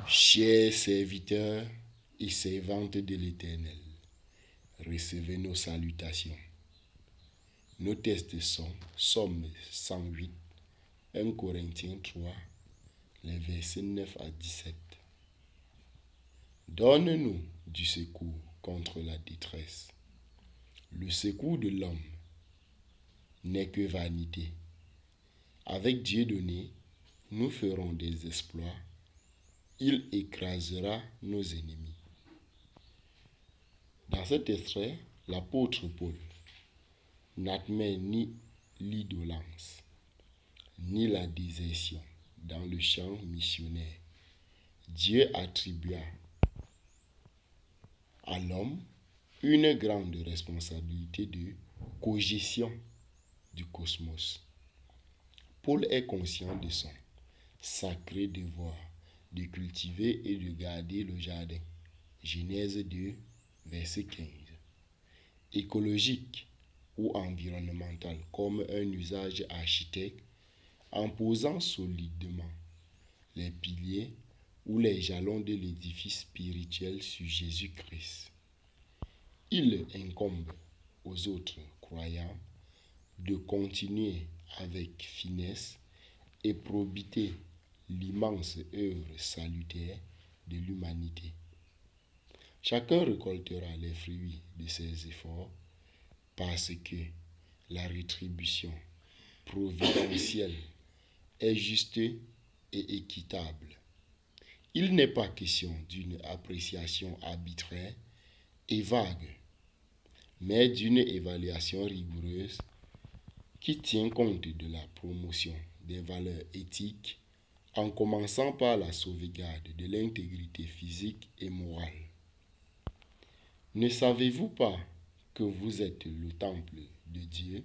Chers serviteurs et servantes de l'Éternel, recevez nos salutations. Nos textes sont Somme 108, 1 Corinthiens 3, les versets 9 à 17. Donne-nous du secours contre la détresse. Le secours de l'homme n'est que vanité. Avec Dieu donné, nous ferons des exploits. Il écrasera nos ennemis. Dans cet extrait, l'apôtre Paul n'admet ni l'indolence, ni la désertion dans le champ missionnaire. Dieu attribua à l'homme une grande responsabilité de cogestion du cosmos. Paul est conscient de son sacré devoir de cultiver et de garder le jardin. Genèse 2, verset 15. Écologique ou environnemental comme un usage architecte en posant solidement les piliers ou les jalons de l'édifice spirituel sur Jésus-Christ. Il incombe aux autres croyants de continuer avec finesse et probité l'immense œuvre salutaire de l'humanité. Chacun récoltera les fruits de ses efforts parce que la rétribution providentielle est juste et équitable. Il n'est pas question d'une appréciation arbitraire et vague, mais d'une évaluation rigoureuse qui tient compte de la promotion des valeurs éthiques en commençant par la sauvegarde de l'intégrité physique et morale. Ne savez-vous pas que vous êtes le temple de Dieu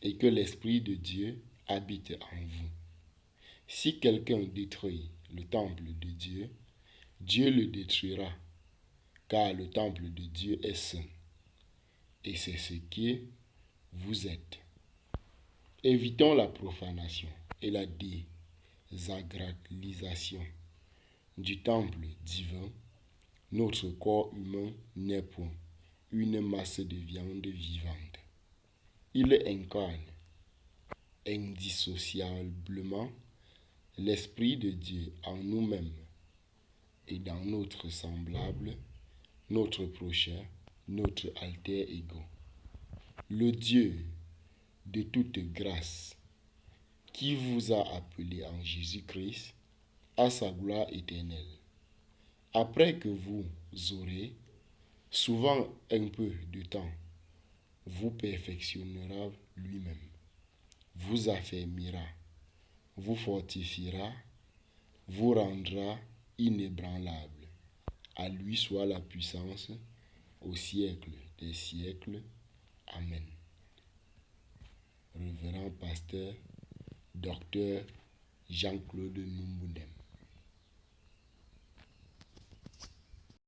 et que l'Esprit de Dieu habite en vous? Si quelqu'un détruit le temple de Dieu, Dieu le détruira, car le temple de Dieu est saint, et c'est ce que vous êtes. Évitons la profanation et la désagralisation du temple divin. Notre corps humain n'est point une masse de viande vivante. Il incarne indissociablement l'Esprit de Dieu en nous-mêmes et dans notre semblable, notre prochain, notre alter ego. Le Dieu de toute grâce qui vous a appelé en Jésus-Christ à sa gloire éternelle. Après que vous aurez souvent un peu de temps, vous perfectionnera lui-même, vous affermira, vous fortifiera, vous rendra inébranlable. À lui soit la puissance au siècle des siècles. Amen. Révérend pasteur, docteur Jean-Claude Numboundem.